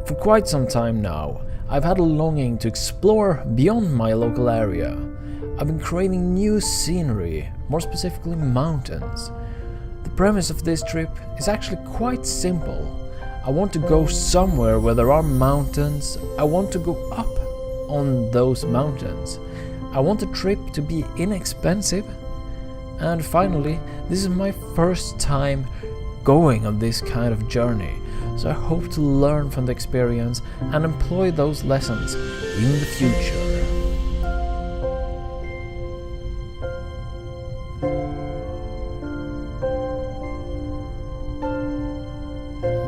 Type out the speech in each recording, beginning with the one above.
For quite some time now, I've had a longing to explore beyond my local area. I've been craving new scenery, more specifically mountains. The premise of this trip is actually quite simple. I want to go somewhere where there are mountains. I want to go up on those mountains. I want the trip to be inexpensive. And finally, this is my first time going on this kind of journey, so I hope to learn from the experience and employ those lessons in the future.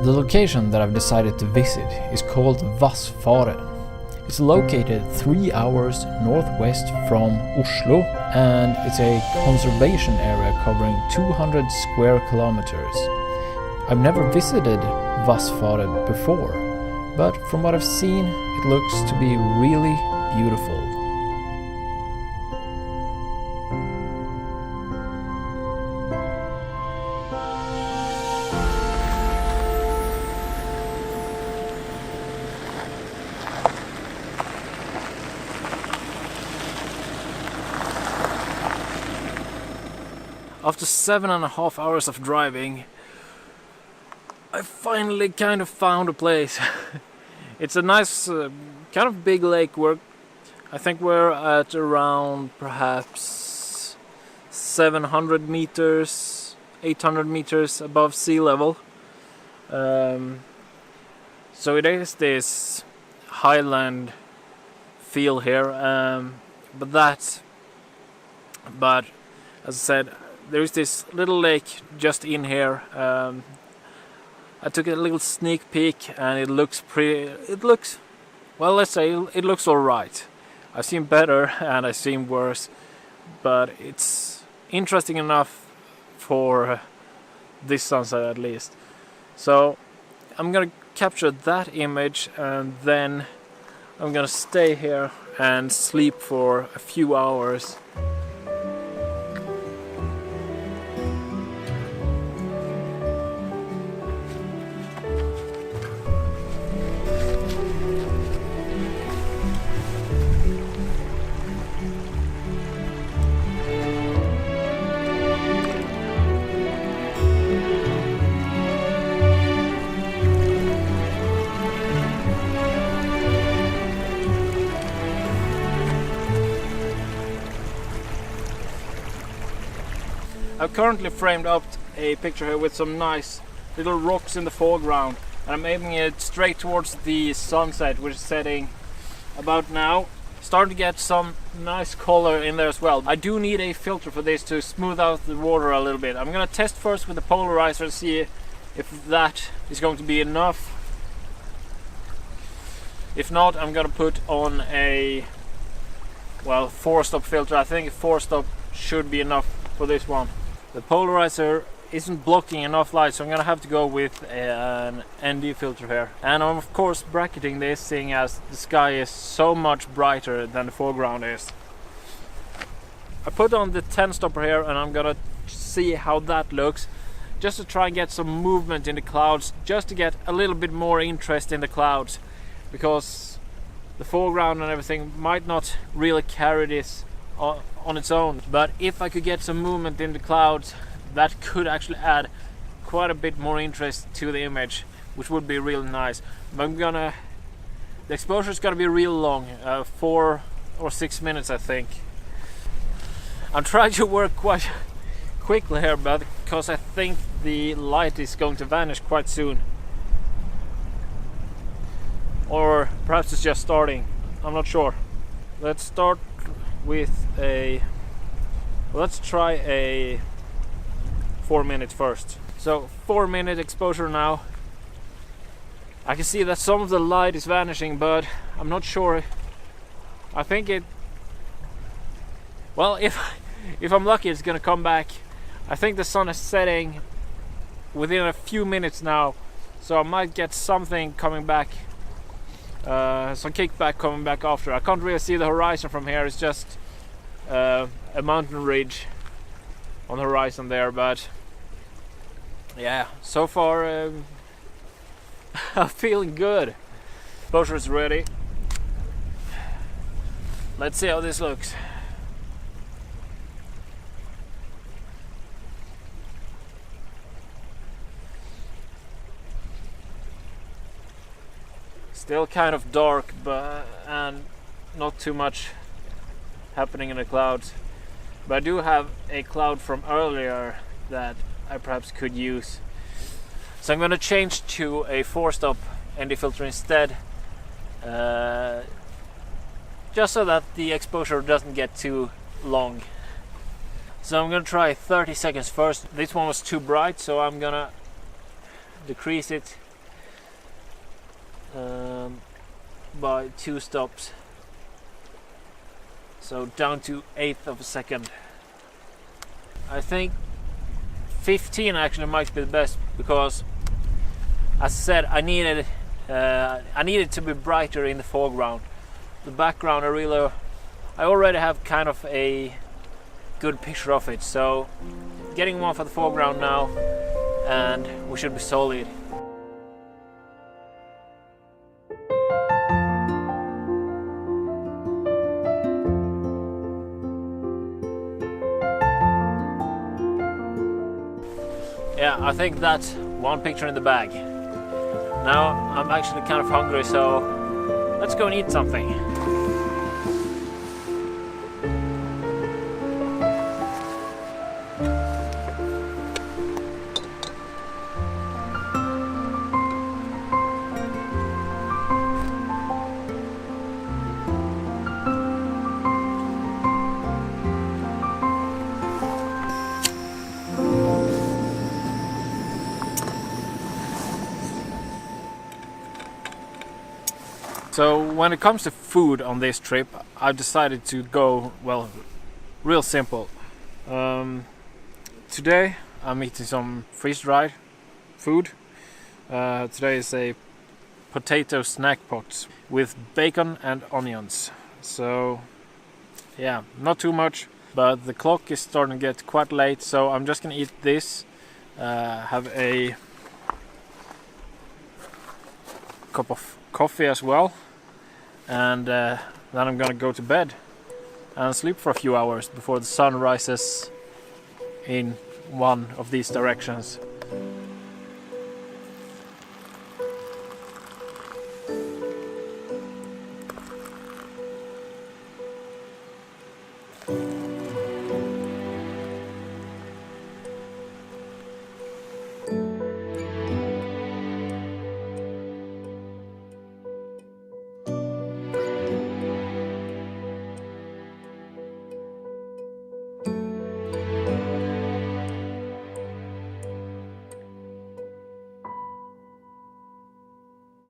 The location that I've decided to visit is called Vassfaret. It's located 3 hours northwest from Oslo, and it's a conservation area covering 200 square kilometers. I've never visited Vassfaret before, but from what I've seen, it looks to be really beautiful. After 7.5 hours of driving, I finally kind of found a place. It's a nice, kind of big lake. I think we're at around perhaps 700 meters, 800 meters above sea level. So it is this highland feel here, but as I said, there is this little lake just in here. I took a little sneak peek, and it looks well, let's say it looks alright. I've seen better and I've seen worse, but it's interesting enough for this sunset at least. So I'm gonna capture that image, and then I'm gonna stay here and sleep for a few hours. I've currently framed up a picture here with some nice little rocks in the foreground, and I'm aiming it straight towards the sunset, which is setting about now. Starting to get some nice color in there as well. I do need a filter for this to smooth out the water a little bit. I'm gonna test first with the polarizer and see if that is going to be enough. If not, I'm gonna put on a 4-stop filter. I think a 4-stop should be enough for this one. The polarizer isn't blocking enough light, so I'm gonna have to go with an ND filter here. And I'm of course bracketing this, seeing as the sky is so much brighter than the foreground is. I put on the 10 stopper here, and I'm gonna see how that looks, just to try and get some movement in the clouds, just to get a little bit more interest in the clouds, because the foreground and everything might not really carry this on its own. But if I could get some movement in the clouds, that could actually add quite a bit more interest to the image, which would be really nice. But the exposure is gonna be real long, 4 or 6 minutes I think. I'm trying to work quite quickly here, but because I think the light is going to vanish quite soon. Or perhaps it's just starting, I'm not sure. Let's start with let's try a 4 minutes first. So 4-minute exposure now. I can see that some of the light is vanishing, but I'm not sure. I think if I'm lucky, it's gonna come back. I think the sun is setting within a few minutes now, so I might get something coming back, some kickback coming back after. I can't really see the horizon from here. It's just a mountain ridge on the horizon there, but yeah, so far I'm feeling good. Exposure is ready. Let's see how this looks. Still kind of dark, and not too much happening in the clouds. But I do have a cloud from earlier that I perhaps could use. So I'm going to change to a 4-stop ND filter instead, just so that the exposure doesn't get too long. So I'm going to try 30 seconds first. This one was too bright, so I'm going to decrease it by 2 stops. So down to 1/8 of a second. I think 15 actually might be the best, because as I said, I needed to be brighter in the foreground. The background I already have kind of a good picture of it, so getting one for the foreground now and we should be solid. Yeah, I think that's one picture in the bag. Now I'm actually kind of hungry, so let's go and eat something. So when it comes to food on this trip, I've decided to go, well, real simple. Today I'm eating some freeze-dried food. Today is a potato snack pot with bacon and onions. So yeah, not too much, but the clock is starting to get quite late, so I'm just gonna eat this, have a cup of coffee as well, and then I'm gonna go to bed and sleep for a few hours before the sun rises in one of these directions.